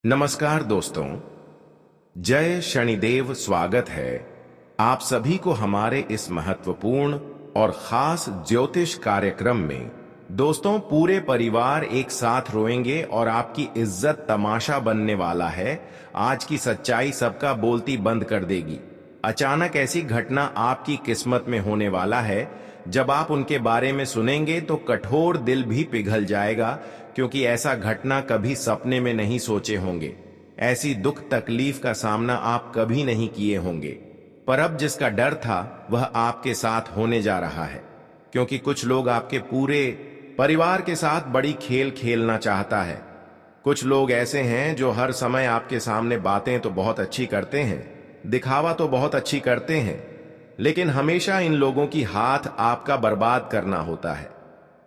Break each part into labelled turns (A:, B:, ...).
A: नमस्कार दोस्तों। जय शनिदेव। स्वागत है आप सभी को हमारे इस महत्वपूर्ण और खास ज्योतिष कार्यक्रम में। दोस्तों, पूरे परिवार एक साथ रोएंगे और आपकी इज्जत तमाशा बनने वाला है। आज की सच्चाई सबका बोलती बंद कर देगी। अचानक ऐसी घटना आपकी किस्मत में होने वाला है। जब आप उनके बारे में सुनेंगे तो कठोर दिल भी पिघल जाएगा, क्योंकि ऐसा घटना कभी सपने में नहीं सोचे होंगे। ऐसी दुख तकलीफ का सामना आप कभी नहीं किए होंगे। पर अब जिसका डर था वह आपके साथ होने जा रहा है, क्योंकि कुछ लोग आपके पूरे परिवार के साथ बड़ी खेल खेलना चाहता है। कुछ लोग ऐसे हैं जो हर समय आपके सामने बातें तो बहुत अच्छी करते हैं, दिखावा तो बहुत अच्छी करते हैं, लेकिन हमेशा इन लोगों की हाथ आपका बर्बाद करना होता है।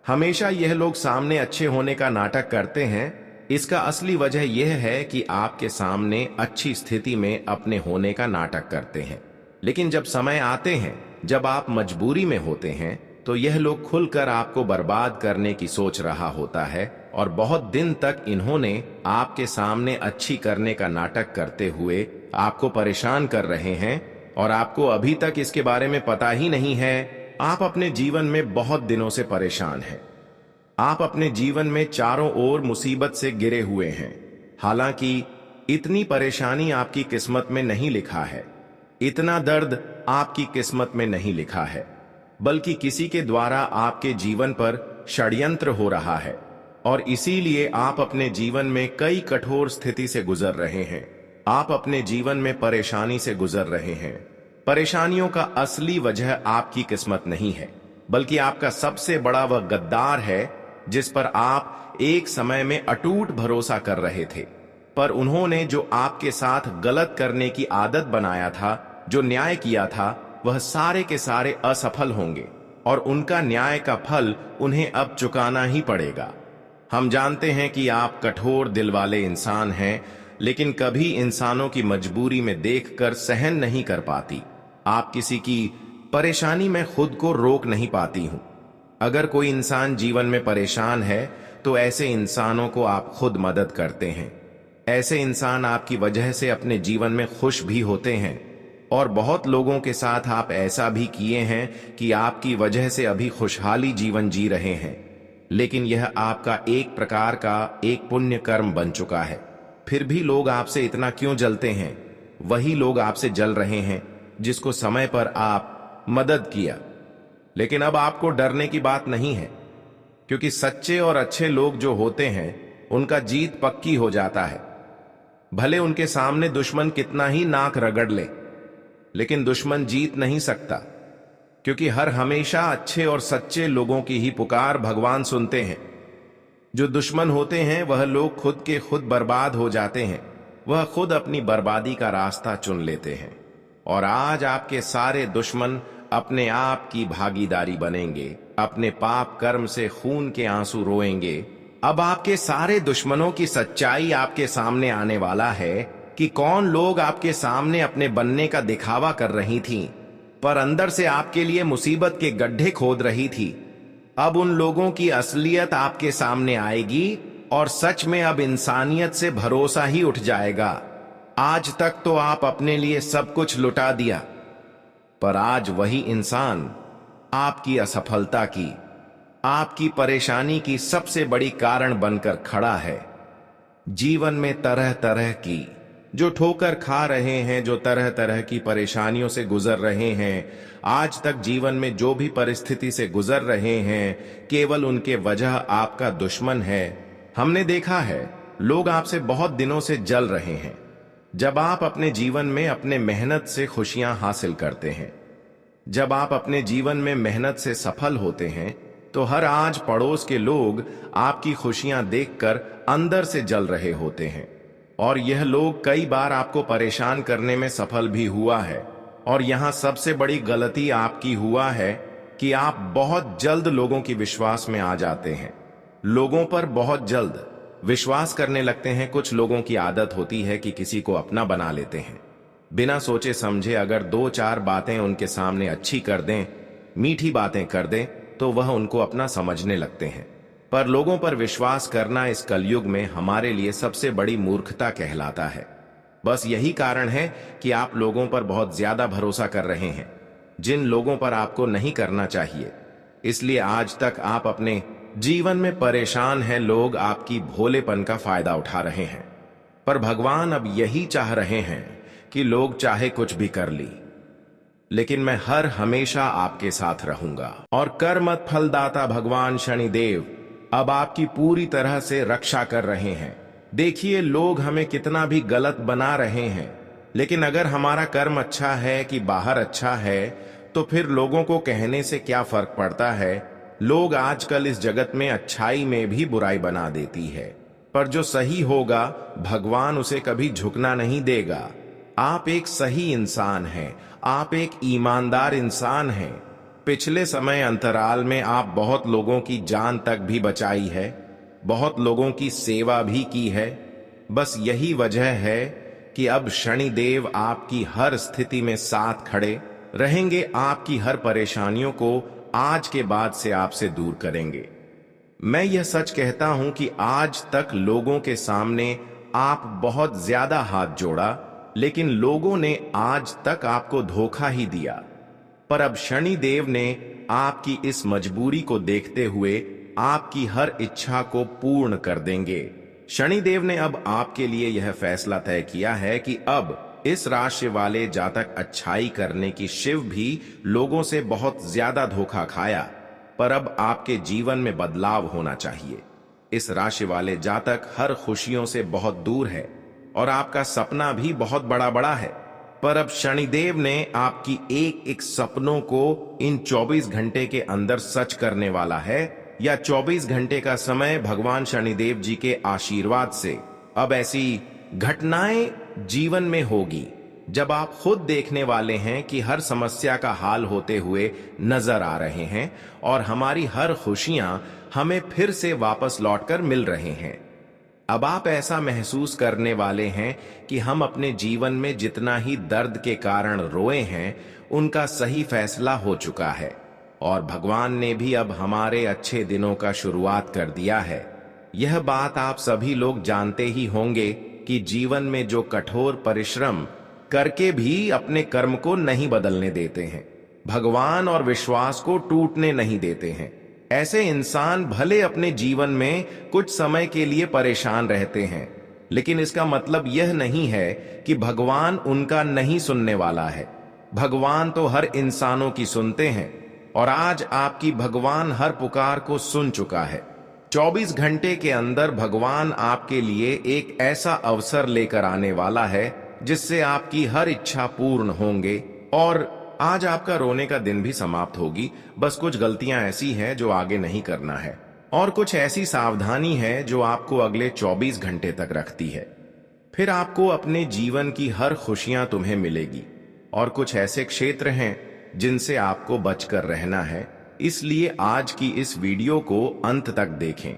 A: हमेशा यह लोग सामने अच्छे होने का नाटक करते हैं। इसका असली वजह यह है कि आपके सामने अच्छी स्थिति में अपने होने का नाटक करते हैं, लेकिन जब समय आते हैं, जब आप मजबूरी में होते हैं, तो यह लोग खुलकर आपको बर्बाद करने की सोच रहा होता है। और बहुत दिन तक इन्होंने आपके सामने अच्छी करने का नाटक करते हुए आपको परेशान कर रहे हैं, और आपको अभी तक इसके बारे में पता ही नहीं है। आप अपने जीवन में बहुत दिनों से परेशान हैं। आप अपने जीवन में चारों ओर मुसीबत से गिरे हुए हैं। हालांकि इतनी परेशानी आपकी किस्मत में नहीं लिखा है, इतना दर्द आपकी किस्मत में नहीं लिखा है, बल्कि किसी के द्वारा आपके जीवन पर षड्यंत्र हो रहा है। और इसीलिए आप अपने जीवन में कई कठोर स्थिति से गुजर रहे हैं। आप अपने जीवन में परेशानी से गुजर रहे हैं। परेशानियों का असली वजह आपकी किस्मत नहीं है, बल्कि आपका सबसे बड़ा वह गद्दार है जिस पर आप एक समय में अटूट भरोसा कर रहे थे। पर उन्होंने जो आपके साथ गलत करने की आदत बनाया था, जो न्याय किया था, वह सारे के सारे असफल होंगे, और उनका न्याय का फल उन्हें अब चुकाना ही पड़ेगा। हम जानते हैं कि आप कठोर दिल वाले इंसान हैं, लेकिन कभी इंसानों की मजबूरी में देखकर सहन नहीं कर पाती। आप किसी की परेशानी में खुद को रोक नहीं पाती हूं। अगर कोई इंसान जीवन में परेशान है तो ऐसे इंसानों को आप खुद मदद करते हैं। ऐसे इंसान आपकी वजह से अपने जीवन में खुश भी होते हैं, और बहुत लोगों के साथ आप ऐसा भी किए हैं कि आपकी वजह से अभी खुशहाली जीवन जी रहे हैं। लेकिन यह आपका एक प्रकार का एक पुण्य कर्म बन चुका है। फिर भी लोग आपसे इतना क्यों जलते हैं? वही लोग आपसे जल रहे हैं जिसको समय पर आप मदद किया। लेकिन अब आपको डरने की बात नहीं है, क्योंकि सच्चे और अच्छे लोग जो होते हैं उनका जीत पक्की हो जाता है। भले उनके सामने दुश्मन कितना ही नाक रगड़ ले, लेकिन दुश्मन जीत नहीं सकता, क्योंकि हर हमेशा अच्छे और सच्चे लोगों की ही पुकार भगवान सुनते हैं। जो दुश्मन होते हैं वह लोग खुद के खुद बर्बाद हो जाते हैं। वह खुद अपनी बर्बादी का रास्ता चुन लेते हैं। और आज आपके सारे दुश्मन अपने आप की भागीदारी बनेंगे, अपने पाप कर्म से खून के आंसू रोएंगे। अब आपके सारे दुश्मनों की सच्चाई आपके सामने आने वाला है कि कौन लोग आपके सामने अपने बनने का दिखावा कर रही थीं, पर अंदर से आपके लिए मुसीबत के गड्ढे खोद रही थी। अब उन लोगों की असलियत आपके सामने आएगी, और सच में अब इंसानियत से भरोसा ही उठ जाएगा। आज तक तो आप अपने लिए सब कुछ लुटा दिया, पर आज वही इंसान आपकी असफलता की, आपकी परेशानी की सबसे बड़ी कारण बनकर खड़ा है। जीवन में तरह तरह की जो ठोकर खा रहे हैं, जो तरह तरह की परेशानियों से गुजर रहे हैं, आज तक जीवन में जो भी परिस्थिति से गुजर रहे हैं, केवल उनके वजह आपका दुश्मन है। हमने देखा है लोग आपसे बहुत दिनों से जल रहे हैं। जब आप अपने जीवन में अपने मेहनत से खुशियां हासिल करते हैं, जब आप अपने जीवन में मेहनत से सफल होते हैं, तो हर आज पड़ोस के लोग आपकी खुशियां देखकर अंदर से जल रहे होते हैं। और यह लोग कई बार आपको परेशान करने में सफल भी हुआ है। और यहां सबसे बड़ी गलती आपकी हुआ है कि आप बहुत जल्द लोगों की विश्वास में आ जाते हैं। लोगों पर बहुत जल्द विश्वास करने लगते हैं। कुछ लोगों की आदत होती है कि किसी को अपना बना लेते हैं। बिना सोचे समझे अगर दो चार बातें उनके सामने अच्छी कर दें, मीठी बातें कर दें, तो वह उनको अपना समझने लगते हैं। पर लोगों पर विश्वास करना इस कलयुग में हमारे लिए सबसे बड़ी मूर्खता कहलाता है। बस यही कारण है कि आप लोगों पर बहुत ज्यादा भरोसा कर रहे हैं, जिन लोगों पर आपको नहीं करना चाहिए। इसलिए आज तक आप अपने जीवन में परेशान हैं। लोग आपकी भोलेपन का फायदा उठा रहे हैं, पर भगवान अब यही चाह रहे हैं कि लोग चाहे कुछ भी कर ली, लेकिन मैं हर हमेशा आपके साथ रहूंगा। और कर्मत फलदाता भगवान शनिदेव अब आपकी पूरी तरह से रक्षा कर रहे हैं। देखिए, लोग हमें कितना भी गलत बना रहे हैं, लेकिन अगर हमारा कर्म अच्छा है कि बाहर अच्छा है, तो फिर लोगों को कहने से क्या फर्क पड़ता है। लोग आजकल इस जगत में अच्छाई में भी बुराई बना देती है, पर जो सही होगा भगवान उसे कभी झुकना नहीं देगा। आप एक सही इंसान हैं, आप एक ईमानदार इंसान हैं। पिछले समय अंतराल में आप बहुत लोगों की जान तक भी बचाई है, बहुत लोगों की सेवा भी की है। बस यही वजह है कि अब शनिदेव आपकी हर स्थिति में साथ खड़े रहेंगे, आपकी हर परेशानियों को आज के बाद से आपसे दूर करेंगे। मैं यह सच कहता हूं कि आज तक लोगों के सामने आप बहुत ज्यादा हाथ जोड़ा, लेकिन लोगों ने आज तक आपको धोखा ही दिया। पर अब शनिदेव ने आपकी इस मजबूरी को देखते हुए आपकी हर इच्छा को पूर्ण कर देंगे। शनिदेव ने अब आपके लिए यह फैसला तय किया है कि अब इस राशि वाले जातक अच्छाई करने की शिव भी लोगों से बहुत ज्यादा धोखा खाया, पर अब आपके जीवन में बदलाव होना चाहिए। इस राशि वाले जातक हर खुशियों से बहुत दूर है और आपका सपना भी बहुत बड़ा बड़ा है, पर अब शनिदेव ने आपकी एक एक सपनों को इन 24 घंटे के अंदर सच करने वाला है। या 24 घंटे का समय भगवान शनिदेव जी के आशीर्वाद से अब ऐसी घटनाएं जीवन में होगी जब आप खुद देखने वाले हैं कि हर समस्या का हाल होते हुए नजर आ रहे हैं और हमारी हर खुशियां हमें फिर से वापस लौटकर मिल रहे हैं। अब आप ऐसा महसूस करने वाले हैं कि हम अपने जीवन में जितना ही दर्द के कारण रोए हैं, उनका सही फैसला हो चुका है और भगवान ने भी अब हमारे अच्छे दिनों का शुरुआत कर दिया है। यह बात आप सभी लोग जानते ही होंगे कि जीवन में जो कठोर परिश्रम करके भी अपने कर्म को नहीं बदलने देते हैं, भगवान और विश्वास को टूटने नहीं देते हैं, ऐसे इंसान भले अपने जीवन में कुछ समय के लिए परेशान रहते हैं, लेकिन इसका मतलब यह नहीं है कि भगवान उनका नहीं सुनने वाला है। भगवान तो हर इंसानों की सुनते हैं और आज आपकी भगवान हर पुकार को सुन चुका है। 24 घंटे के अंदर भगवान आपके लिए एक ऐसा अवसर लेकर आने वाला है जिससे आपकी हर इच्छा पूर्ण होंगे और आज आपका रोने का दिन भी समाप्त होगी। बस कुछ गलतियां ऐसी हैं जो आगे नहीं करना है और कुछ ऐसी सावधानी है जो आपको अगले 24 घंटे तक रखती है। फिर आपको अपने जीवन की हर खुशियां तुम्हें मिलेगी और कुछ ऐसे क्षेत्र हैं जिनसे आपको बचकर रहना है। इसलिए आज की इस वीडियो को अंत तक देखें।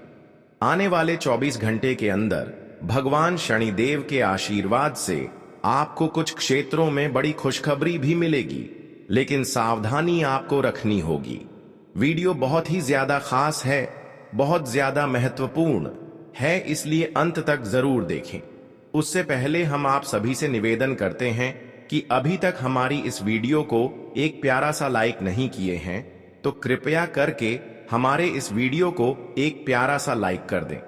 A: आने वाले 24 घंटे के अंदर भगवान शनिदेव के आशीर्वाद से आपको कुछ क्षेत्रों में बड़ी खुशखबरी भी मिलेगी, लेकिन सावधानी आपको रखनी होगी। वीडियो बहुत ही ज्यादा खास है, बहुत ज्यादा महत्वपूर्ण है, इसलिए अंत तक जरूर देखें। उससे पहले हम आप सभी से निवेदन करते हैं कि अभी तक हमारी इस वीडियो को एक प्यारा सा लाइक नहीं किए हैं तो कृपया करके हमारे इस वीडियो को एक प्यारा सा लाइक कर दें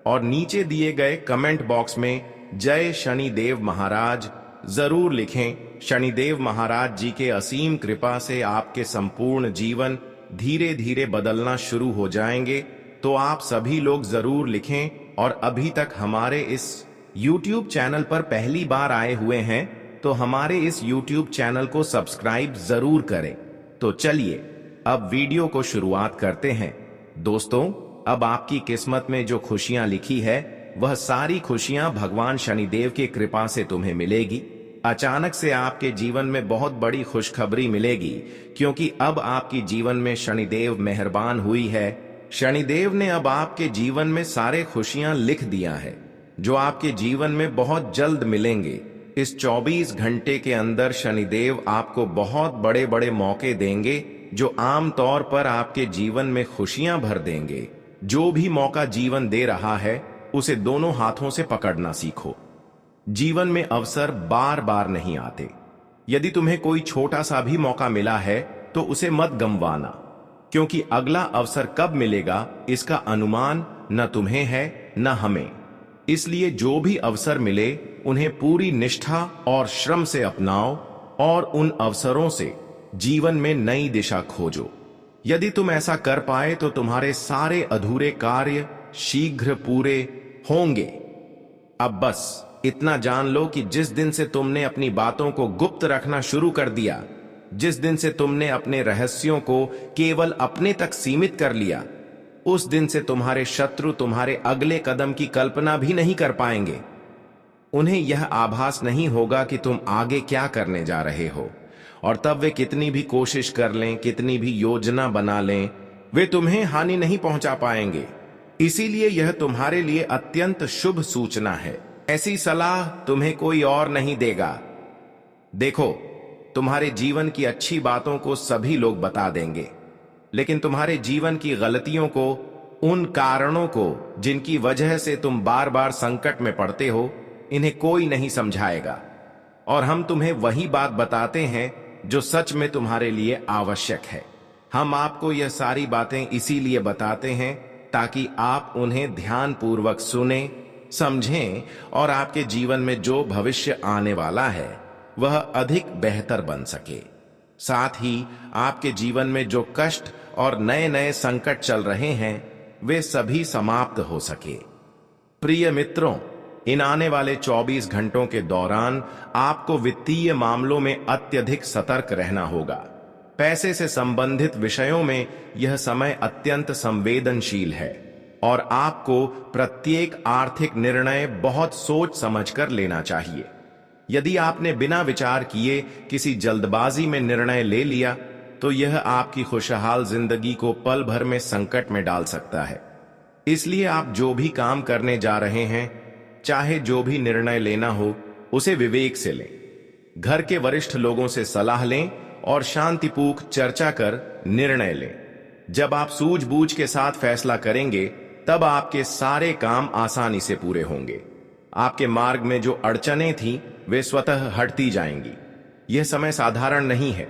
A: और नीचे दिए गए कमेंट बॉक्स में जय शनिदेव महाराज जरूर लिखें। शनिदेव महाराज जी के असीम कृपा से आपके संपूर्ण जीवन धीरे धीरे बदलना शुरू हो जाएंगे, तो आप सभी लोग जरूर लिखें। और अभी तक हमारे इस YouTube चैनल पर पहली बार आए हुए हैं तो हमारे इस YouTube चैनल को सब्सक्राइब जरूर करें। तो चलिए अब वीडियो को शुरुआत करते हैं। दोस्तों, अब आपकी किस्मत में जो खुशियां लिखी है वह सारी खुशियां भगवान शनिदेव की कृपा से तुम्हें मिलेगी। अचानक से आपके जीवन में बहुत बड़ी खुशखबरी मिलेगी, क्योंकि अब आपकी जीवन में शनिदेव मेहरबान हुई है। शनिदेव ने अब आपके जीवन में सारे खुशियां लिख दिया है जो आपके जीवन में बहुत जल्द मिलेंगे। इस 24 घंटे के अंदर शनिदेव आपको बहुत बड़े बड़े मौके देंगे जो आम तौर पर आपके जीवन में खुशियां भर देंगे। जो भी मौका जीवन दे रहा है उसे दोनों हाथों से पकड़ना सीखो। जीवन में अवसर बार बार नहीं आते। यदि तुम्हें कोई छोटा सा भी मौका मिला है तो उसे मत गंवाना, क्योंकि अगला अवसर कब मिलेगा इसका अनुमान न तुम्हें है न हमें। इसलिए जो भी अवसर मिले उन्हें पूरी निष्ठा और श्रम से अपनाओ और उन अवसरों से जीवन में नई दिशा खोजो। यदि तुम ऐसा कर पाए तो तुम्हारे सारे अधूरे कार्य शीघ्र पूरे होंगे। अब बस इतना जान लो कि जिस दिन से तुमने अपनी बातों को गुप्त रखना शुरू कर दिया, जिस दिन से तुमने अपने रहस्यों को केवल अपने तक सीमित कर लिया, उस दिन से तुम्हारे शत्रु तुम्हारे अगले कदम की कल्पना भी नहीं कर पाएंगे। उन्हें यह आभास नहीं होगा कि तुम आगे क्या करने जा रहे हो, और तब वे कितनी भी कोशिश कर लें, कितनी भी योजना बना लें, वे तुम्हें हानि नहीं पहुंचा पाएंगे। इसीलिए यह तुम्हारे लिए अत्यंत शुभ सूचना है। ऐसी सलाह तुम्हें कोई और नहीं देगा। देखो, तुम्हारे जीवन की अच्छी बातों को सभी लोग बता देंगे, लेकिन तुम्हारे जीवन की गलतियों को, उन कारणों को जिनकी वजह से तुम बार बार संकट में पड़ते हो, इन्हें कोई नहीं समझाएगा। और हम तुम्हें वही बात बताते हैं जो सच में तुम्हारे लिए आवश्यक है। हम आपको यह सारी बातें इसीलिए बताते हैं ताकि आप उन्हें ध्यानपूर्वक सुने, समझें और आपके जीवन में जो भविष्य आने वाला है वह अधिक बेहतर बन सके। साथ ही आपके जीवन में जो कष्ट और नए नए संकट चल रहे हैं वे सभी समाप्त हो सके। प्रिय मित्रों, इन आने वाले 24 घंटों के दौरान आपको वित्तीय मामलों में अत्यधिक सतर्क रहना होगा। पैसे से संबंधित विषयों में यह समय अत्यंत संवेदनशील है और आपको प्रत्येक आर्थिक निर्णय बहुत सोच समझकर लेना चाहिए। यदि आपने बिना विचार किए किसी जल्दबाजी में निर्णय ले लिया तो यह आपकी खुशहाल जिंदगी को पल भर में संकट में डाल सकता है। इसलिए आप जो भी काम करने जा रहे हैं, चाहे जो भी निर्णय लेना हो, उसे विवेक से लें। घर के वरिष्ठ लोगों से सलाह लें और शांतिपूर्वक चर्चा कर निर्णय लें। जब आप सूझबूझ के साथ फैसला करेंगे तब आपके सारे काम आसानी से पूरे होंगे। आपके मार्ग में जो अड़चनें थीं वे स्वतः हटती जाएंगी। यह समय साधारण नहीं है।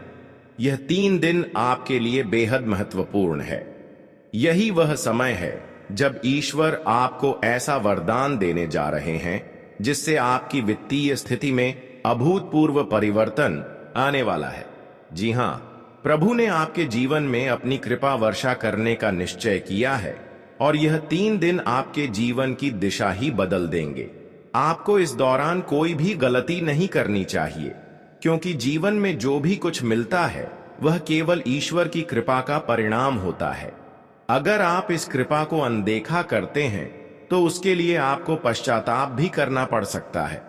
A: यह 3 दिन आपके लिए बेहद महत्वपूर्ण है। यही वह समय है जब ईश्वर आपको ऐसा वरदान देने जा रहे हैं जिससे आपकी वित्तीय स्थिति में अभूतपूर्व परिवर्तन आने वाला है। जी हां, प्रभु ने आपके जीवन में अपनी कृपा वर्षा करने का निश्चय किया है और यह 3 दिन आपके जीवन की दिशा ही बदल देंगे। आपको इस दौरान कोई भी गलती नहीं करनी चाहिए, क्योंकि जीवन में जो भी कुछ मिलता है वह केवल ईश्वर की कृपा का परिणाम होता है। अगर आप इस कृपा को अनदेखा करते हैं तो उसके लिए आपको पश्चाताप भी करना पड़ सकता है।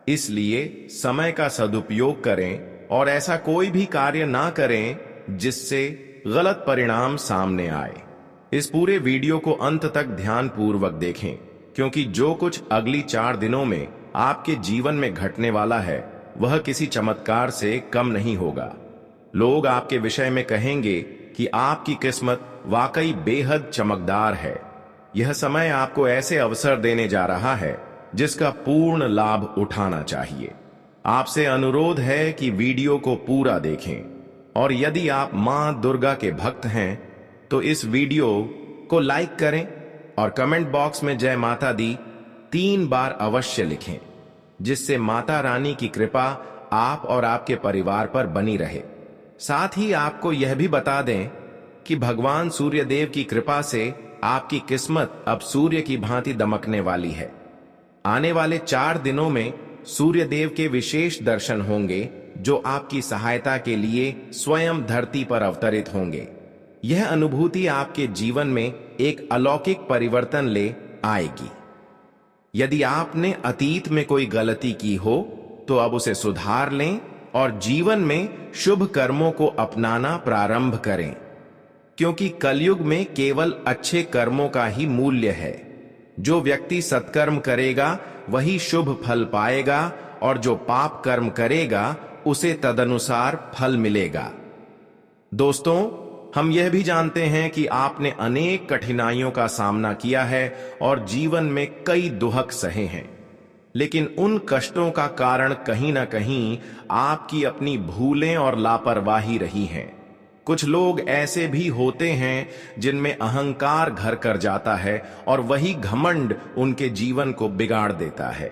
A: इसलिए समय का सदुपयोग करें और ऐसा कोई भी कार्य ना करें जिससे गलत परिणाम सामने आए। इस पूरे वीडियो को अंत तक ध्यानपूर्वक देखें, क्योंकि जो कुछ अगली 4 दिनों में आपके जीवन में घटने वाला है वह किसी चमत्कार से कम नहीं होगा। लोग आपके विषय में कहेंगे कि आपकी किस्मत वाकई बेहद चमकदार है। यह समय आपको ऐसे अवसर देने जा रहा है जिसका पूर्ण लाभ उठाना चाहिए। आपसे अनुरोध है कि वीडियो को पूरा देखें और यदि आप मां दुर्गा के भक्त हैं तो इस वीडियो को लाइक करें और कमेंट बॉक्स में जय माता दी 3 बार अवश्य लिखें, जिससे माता रानी की कृपा आप और आपके परिवार पर बनी रहे। साथ ही आपको यह भी बता दें कि भगवान सूर्यदेव की कृपा से आपकी किस्मत अब सूर्य की भांति दमकने वाली है। आने वाले 4 दिनों में सूर्यदेव के विशेष दर्शन होंगे जो आपकी सहायता के लिए स्वयं धरती पर अवतरित होंगे। यह अनुभूति आपके जीवन में एक अलौकिक परिवर्तन ले आएगी। यदि आपने अतीत में कोई गलती की हो तो अब उसे सुधार लें और जीवन में शुभ कर्मों को अपनाना प्रारंभ करें, क्योंकि कलयुग में केवल अच्छे कर्मों का ही मूल्य है। जो व्यक्ति सत्कर्म करेगा वही शुभ फल पाएगा और जो पाप कर्म करेगा उसे तदनुसार फल मिलेगा। दोस्तों, हम यह भी जानते हैं कि आपने अनेक कठिनाइयों का सामना किया है और जीवन में कई दुहक सहे हैं, लेकिन उन कष्टों का कारण कहीं ना कहीं आपकी अपनी भूलें और लापरवाही रही हैं। कुछ लोग ऐसे भी होते हैं जिनमें अहंकार घर कर जाता है और वही घमंड उनके जीवन को बिगाड़ देता है।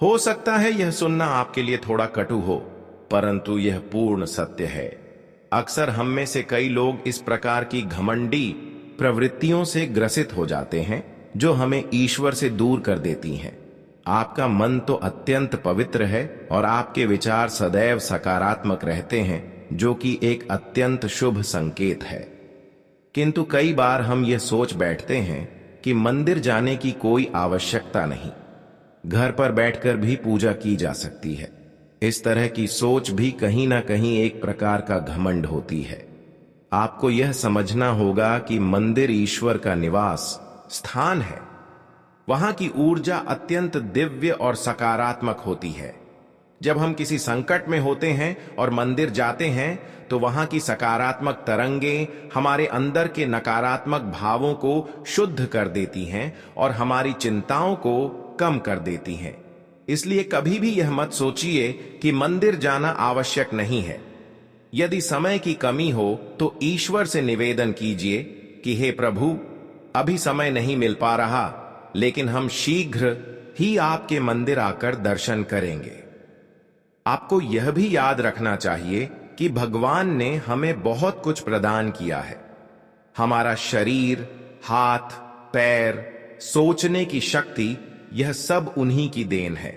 A: हो सकता है यह सुनना आपके लिए थोड़ा कटु हो, परंतु यह पूर्ण सत्य है। अक्सर हम में से कई लोग इस प्रकार की घमंडी प्रवृत्तियों से ग्रसित हो जाते हैं जो हमें ईश्वर से दूर कर देती हैं। आपका मन तो अत्यंत पवित्र है और आपके विचार सदैव सकारात्मक रहते हैं, जो कि एक अत्यंत शुभ संकेत है। किंतु कई बार हम यह सोच बैठते हैं कि मंदिर जाने की कोई आवश्यकता नहीं, घर पर बैठकर भी पूजा की जा सकती है। इस तरह की सोच भी कहीं ना कहीं एक प्रकार का घमंड होती है। आपको यह समझना होगा कि मंदिर ईश्वर का निवास स्थान है। वहां की ऊर्जा अत्यंत दिव्य और सकारात्मक होती है। जब हम किसी संकट में होते हैं और मंदिर जाते हैं तो वहां की सकारात्मक तरंगें हमारे अंदर के नकारात्मक भावों को शुद्ध कर देती हैं और हमारी चिंताओं को कम कर देती हैं। इसलिए कभी भी यह मत सोचिए कि मंदिर जाना आवश्यक नहीं है। यदि समय की कमी हो तो ईश्वर से निवेदन कीजिए कि हे प्रभु, अभी समय नहीं मिल पा रहा, लेकिन हम शीघ्र ही आपके मंदिर आकर दर्शन करेंगे। आपको यह भी याद रखना चाहिए कि भगवान ने हमें बहुत कुछ प्रदान किया है। हमारा शरीर, हाथ, पैर, सोचने की शक्ति, यह सब उन्हीं की देन है।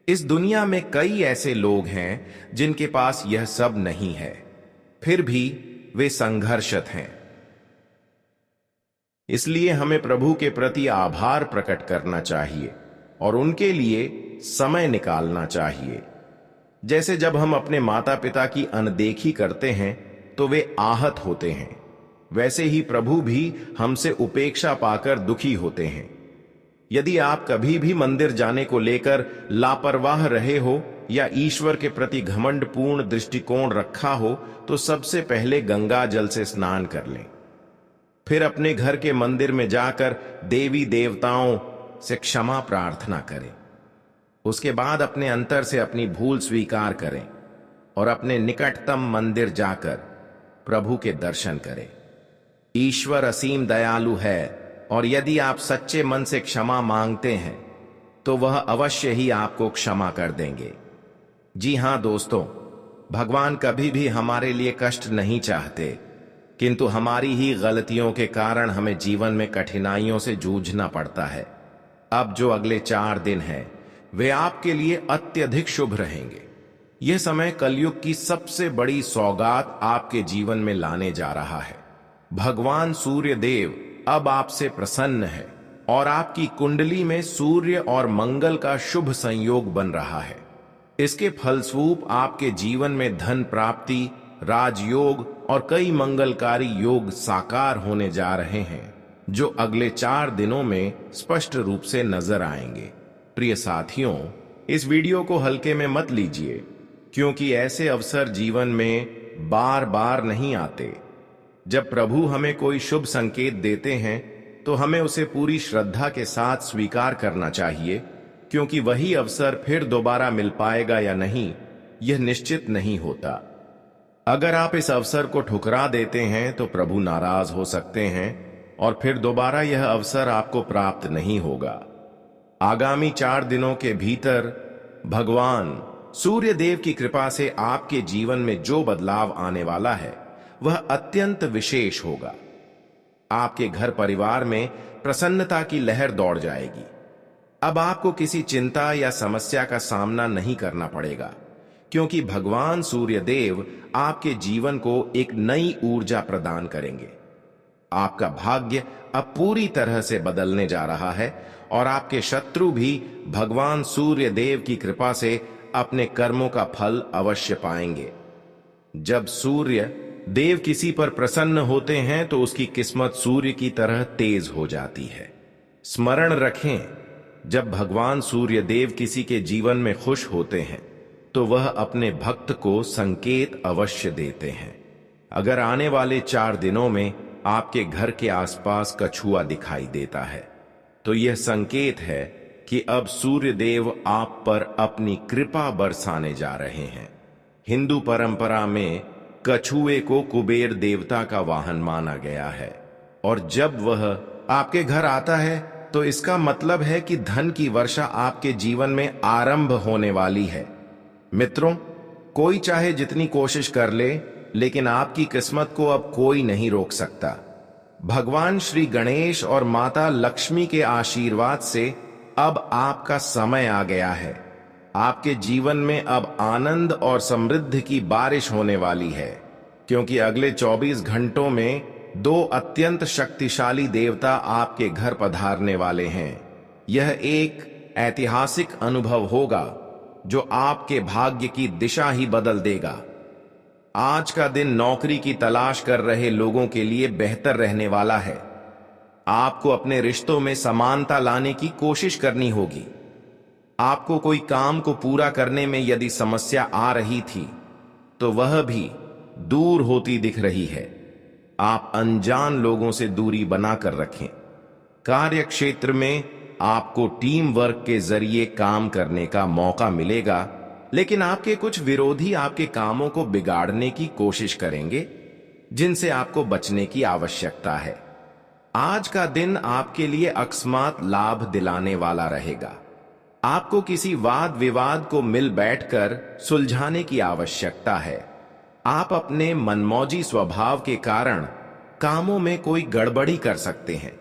A: इस दुनिया में कई ऐसे लोग हैं जिनके पास यह सब नहीं है, फिर भी वे संघर्षरत हैं। इसलिए हमें प्रभु के प्रति आभार प्रकट करना चाहिए और उनके लिए समय निकालना चाहिए। जैसे जब हम अपने माता पिता की अनदेखी करते हैं तो वे आहत होते हैं, वैसे ही प्रभु भी हमसे उपेक्षा पाकर दुखी होते हैं। यदि आप कभी भी मंदिर जाने को लेकर लापरवाह रहे हो या ईश्वर के प्रति घमंडपूर्ण दृष्टिकोण रखा हो, तो सबसे पहले गंगा जल से स्नान कर लें। फिर अपने घर के मंदिर में जाकर देवी देवताओं से क्षमा प्रार्थना करें। उसके बाद अपने अंतर से अपनी भूल स्वीकार करें और अपने निकटतम मंदिर जाकर प्रभु के दर्शन करें। ईश्वर असीम दयालु है और यदि आप सच्चे मन से क्षमा मांगते हैं तो वह अवश्य ही आपको क्षमा कर देंगे। जी हां दोस्तों, भगवान कभी भी हमारे लिए कष्ट नहीं चाहते, किंतु हमारी ही गलतियों के कारण हमें जीवन में कठिनाइयों से जूझना पड़ता है। अब जो अगले 4 दिन हैं वे आपके लिए अत्यधिक शुभ रहेंगे। यह समय कलयुग की सबसे बड़ी सौगात आपके जीवन में लाने जा रहा है। भगवान सूर्य देव अब आपसे प्रसन्न है और आपकी कुंडली में सूर्य और मंगल का शुभ संयोग बन रहा है। इसके फलस्वरूप आपके जीवन में धन प्राप्ति, राजयोग और कई मंगलकारी योग साकार होने जा रहे हैं, जो अगले 4 दिनों में स्पष्ट रूप से नजर आएंगे। प्रिय साथियों, इस वीडियो को हल्के में मत लीजिए, क्योंकि ऐसे अवसर जीवन में बार बार नहीं आते। जब प्रभु हमें कोई शुभ संकेत देते हैं तो हमें उसे पूरी श्रद्धा के साथ स्वीकार करना चाहिए, क्योंकि वही अवसर फिर दोबारा मिल पाएगा या नहीं, यह निश्चित नहीं होता। अगर आप इस अवसर को ठुकरा देते हैं तो प्रभु नाराज हो सकते हैं और फिर दोबारा यह अवसर आपको प्राप्त नहीं होगा। आगामी 4 दिनों के भीतर भगवान सूर्य देव की कृपा से आपके जीवन में जो बदलाव आने वाला है वह अत्यंत विशेष होगा। आपके घर परिवार में प्रसन्नता की लहर दौड़ जाएगी। अब आपको किसी चिंता या समस्या का सामना नहीं करना पड़ेगा, क्योंकि भगवान सूर्य देव आपके जीवन को एक नई ऊर्जा प्रदान करेंगे। आपका भाग्य अब पूरी तरह से बदलने जा रहा है और आपके शत्रु भी भगवान सूर्य देव की कृपा से अपने कर्मों का फल अवश्य पाएंगे। जब सूर्य देव किसी पर प्रसन्न होते हैं तो उसकी किस्मत सूर्य की तरह तेज हो जाती है। स्मरण रखें, जब भगवान सूर्य देव किसी के जीवन में खुश होते हैं तो वह अपने भक्त को संकेत अवश्य देते हैं। अगर आने वाले 4 दिनों में आपके घर के आसपास कछुआ दिखाई देता है, तो यह संकेत है कि अब सूर्य देव आप पर अपनी कृपा बरसाने जा रहे हैं। हिंदू परंपरा में कछुए को कुबेर देवता का वाहन माना गया है, और जब वह आपके घर आता है तो इसका मतलब है कि धन की वर्षा आपके जीवन में आरंभ होने वाली है। मित्रों, कोई चाहे जितनी कोशिश कर ले, लेकिन आपकी किस्मत को अब कोई नहीं रोक सकता। भगवान श्री गणेश और माता लक्ष्मी के आशीर्वाद से अब आपका समय आ गया है। आपके जीवन में अब आनंद और समृद्धि की बारिश होने वाली है, क्योंकि अगले 24 घंटों में 2 अत्यंत शक्तिशाली देवता आपके घर पधारने वाले हैं। यह एक ऐतिहासिक अनुभव होगा जो आपके भाग्य की दिशा ही बदल देगा। आज का दिन नौकरी की तलाश कर रहे लोगों के लिए बेहतर रहने वाला है। आपको अपने रिश्तों में समानता लाने की कोशिश करनी होगी। आपको कोई काम को पूरा करने में यदि समस्या आ रही थी, तो वह भी दूर होती दिख रही है। आप अनजान लोगों से दूरी बनाकर रखें। कार्य क्षेत्र में आपको टीम वर्क के जरिए काम करने का मौका मिलेगा, लेकिन आपके कुछ विरोधी आपके कामों को बिगाड़ने की कोशिश करेंगे, जिनसे आपको बचने की आवश्यकता है। आज का दिन आपके लिए अकस्मात लाभ दिलाने वाला रहेगा। आपको किसी वाद विवाद को मिल बैठकर सुलझाने की आवश्यकता है। आप अपने मनमौजी स्वभाव के कारण कामों में कोई गड़बड़ी कर सकते हैं।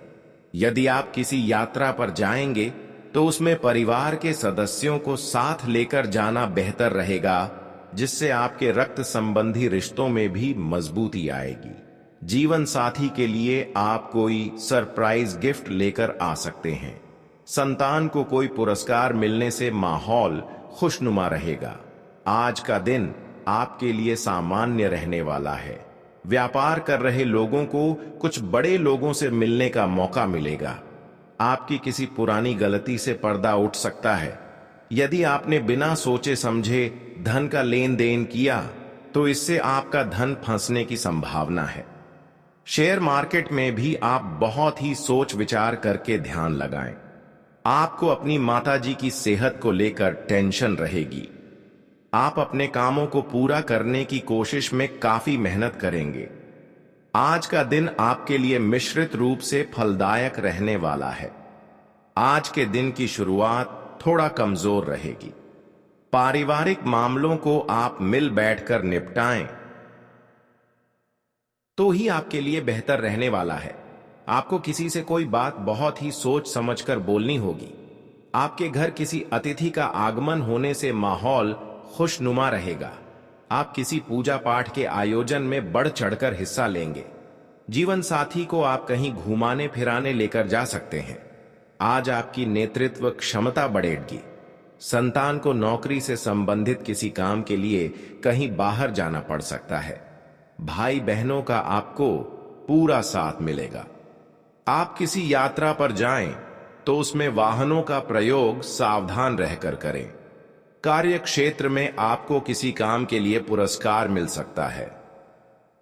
A: यदि आप किसी यात्रा पर जाएंगे, तो उसमें परिवार के सदस्यों को साथ लेकर जाना बेहतर रहेगा, जिससे आपके रक्त संबंधी रिश्तों में भी मजबूती आएगी। जीवन साथी के लिए आप कोई सरप्राइज गिफ्ट लेकर आ सकते हैं। संतान को कोई पुरस्कार मिलने से माहौल खुशनुमा रहेगा। आज का दिन आपके लिए सामान्य रहने वाला है। व्यापार कर रहे लोगों को कुछ बड़े लोगों से मिलने का मौका मिलेगा। आपकी किसी पुरानी गलती से पर्दा उठ सकता है। यदि आपने बिना सोचे समझे धन का लेन देन किया, तो इससे आपका धन फंसने की संभावना है। शेयर मार्केट में भी आप बहुत ही सोच विचार करके ध्यान लगाएं। आपको अपनी माताजी की सेहत को लेकर टेंशन रहेगी। आप अपने कामों को पूरा करने की कोशिश में काफी मेहनत करेंगे। आज का दिन आपके लिए मिश्रित रूप से फलदायक रहने वाला है। आज के दिन की शुरुआत थोड़ा कमजोर रहेगी। पारिवारिक मामलों को आप मिल बैठकर निपटाएं, तो ही आपके लिए बेहतर रहने वाला है। आपको किसी से कोई बात बहुत ही सोच समझकर बोलनी होगी। आपके घर किसी अतिथि का आगमन होने से माहौल खुशनुमा रहेगा। आप किसी पूजा पाठ के आयोजन में बढ़ चढ़कर हिस्सा लेंगे। जीवन साथी को आप कहीं घुमाने फिराने लेकर जा सकते हैं। आज आपकी नेतृत्व क्षमता बढ़ेगी। संतान को नौकरी से संबंधित किसी काम के लिए कहीं बाहर जाना पड़ सकता है। भाई बहनों का आपको पूरा साथ मिलेगा। आप किसी यात्रा पर जाएं, तो उसमें वाहनों का प्रयोग सावधान रहकर करें। कार्य क्षेत्र में आपको किसी काम के लिए पुरस्कार मिल सकता है।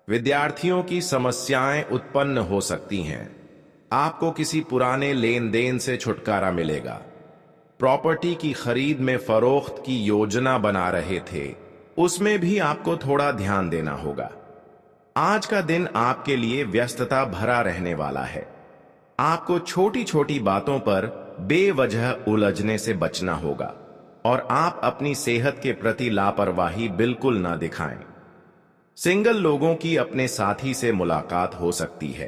A: विद्यार्थियों की समस्याएं उत्पन्न हो सकती हैं। आपको किसी पुराने लेन देन से छुटकारा मिलेगा। प्रॉपर्टी की खरीद में फरोख्त की योजना बना रहे थे, उसमें भी आपको थोड़ा ध्यान देना होगा। आज का दिन आपके लिए व्यस्तता भरा रहने वाला है। आपको छोटी छोटी बातों पर बेवजह उलझने से बचना होगा, और आप अपनी सेहत के प्रति लापरवाही बिल्कुल ना दिखाएं। सिंगल लोगों की अपने साथी से मुलाकात हो सकती है।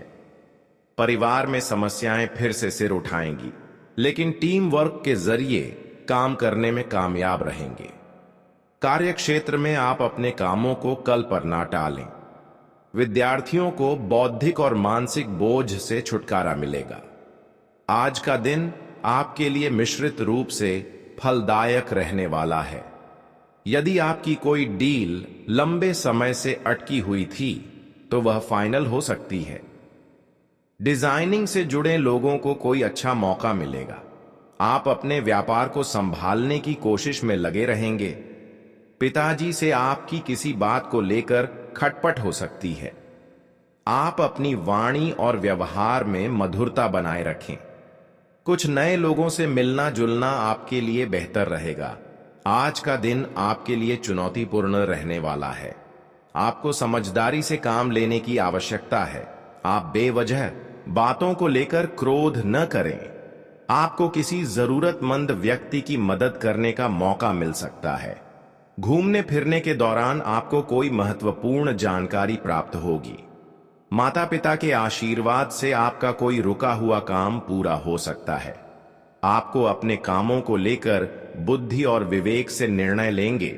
A: परिवार में समस्याएं फिर से सिर उठाएंगी, लेकिन टीम वर्क के जरिए काम करने में कामयाब रहेंगे। कार्य क्षेत्र में आप अपने कामों को कल पर ना टालें। विद्यार्थियों को बौद्धिक और मानसिक बोझ से छुटकारा मिलेगा। आज का दिन आपके लिए मिश्रित रूप से फलदायक रहने वाला है। यदि आपकी कोई डील लंबे समय से अटकी हुई थी, तो वह फाइनल हो सकती है। डिजाइनिंग से जुड़े लोगों को कोई अच्छा मौका मिलेगा। आप अपने व्यापार को संभालने की कोशिश में लगे रहेंगे। पिताजी से आपकी किसी बात को लेकर खटपट हो सकती है। आप अपनी वाणी और व्यवहार में मधुरता बनाए रखें। कुछ नए लोगों से मिलना जुलना आपके लिए बेहतर रहेगा। आज का दिन आपके लिए चुनौतीपूर्ण रहने वाला है। आपको समझदारी से काम लेने की आवश्यकता है। आप बेवजह बातों को लेकर क्रोध न करें। आपको किसी जरूरतमंद व्यक्ति की मदद करने का मौका मिल सकता है। घूमने फिरने के दौरान आपको कोई महत्वपूर्ण जानकारी प्राप्त होगी। माता पिता के आशीर्वाद से आपका कोई रुका हुआ काम पूरा हो सकता है। आपको अपने कामों को लेकर बुद्धि और विवेक से निर्णय लेंगे,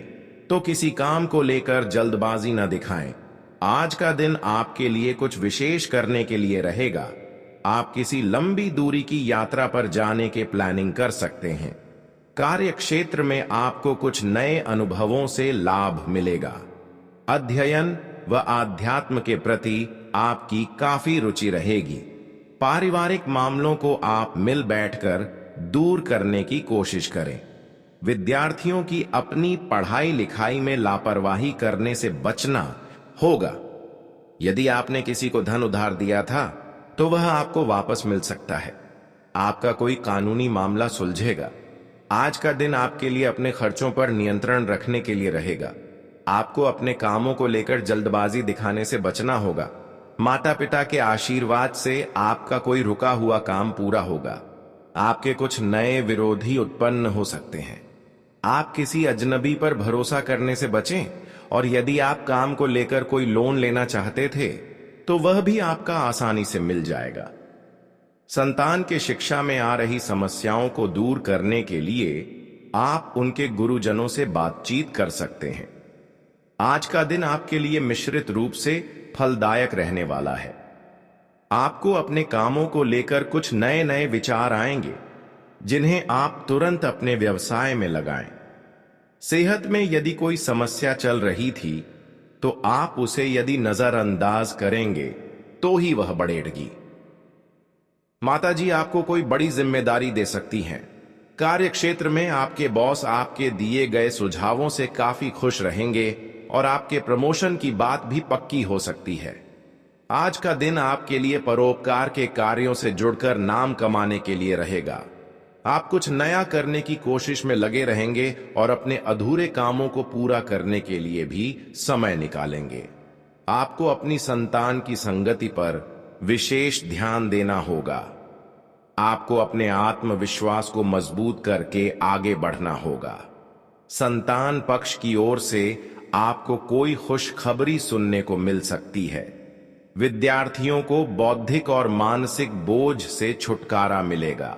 A: तो किसी काम को लेकर जल्दबाजी न दिखाएं। आज का दिन आपके लिए कुछ विशेष करने के लिए रहेगा। आप किसी लंबी दूरी की यात्रा पर जाने के प्लानिंग कर सकते हैं। कार्य क्षेत्र में आपको कुछ नए अनुभवों से लाभ मिलेगा। अध्ययन व आध्यात्म के प्रति आपकी काफी रुचि रहेगी। पारिवारिक मामलों को आप मिल बैठकर दूर करने की कोशिश करें। विद्यार्थियों की अपनी पढ़ाई लिखाई में लापरवाही करने से बचना होगा। यदि आपने किसी को धन उधार दिया था तो वह आपको वापस मिल सकता है। आपका कोई कानूनी मामला सुलझेगा। आज का दिन आपके लिए अपने खर्चों पर नियंत्रण रखने के लिए रहेगा। आपको अपने कामों को लेकर जल्दबाजी दिखाने से बचना होगा। माता पिता के आशीर्वाद से आपका कोई रुका हुआ काम पूरा होगा। आपके कुछ नए विरोधी उत्पन्न हो सकते हैं। आप किसी अजनबी पर भरोसा करने से बचें, और यदि आप काम को लेकर कोई लोन लेना चाहते थे तो वह भी आपका आसानी से मिल जाएगा। संतान के शिक्षा में आ रही समस्याओं को दूर करने के लिए आप उनके गुरुजनों से बातचीत कर सकते हैं। आज का दिन आपके लिए मिश्रित रूप से फलदायक रहने वाला है। आपको अपने कामों को लेकर कुछ नए नए विचार आएंगे, जिन्हें आप तुरंत अपने व्यवसाय में लगाएं। सेहत में यदि कोई समस्या चल रही थी तो आप उसे यदि नजरअंदाज करेंगे तो ही वह बढ़ेगी। माताजी आपको कोई बड़ी जिम्मेदारी दे सकती हैं। कार्य क्षेत्र में आपके बॉस आपके दिए गए सुझावों से काफी खुश रहेंगे और आपके प्रमोशन की बात भी पक्की हो सकती है। आज का दिन आपके लिए परोपकार के कार्यों से जुड़कर नाम कमाने के लिए रहेगा। आप कुछ नया करने की कोशिश में लगे रहेंगे और अपने अधूरे कामों को पूरा करने के लिए भी समय निकालेंगे। आपको अपनी संतान की संगति पर विशेष ध्यान देना होगा। आपको अपने आत्मविश्वास को मजबूत करके आगे बढ़ना होगा। संतान पक्ष की ओर से आपको कोई खुशखबरी सुनने को मिल सकती है। विद्यार्थियों को बौद्धिक और मानसिक बोझ से छुटकारा मिलेगा।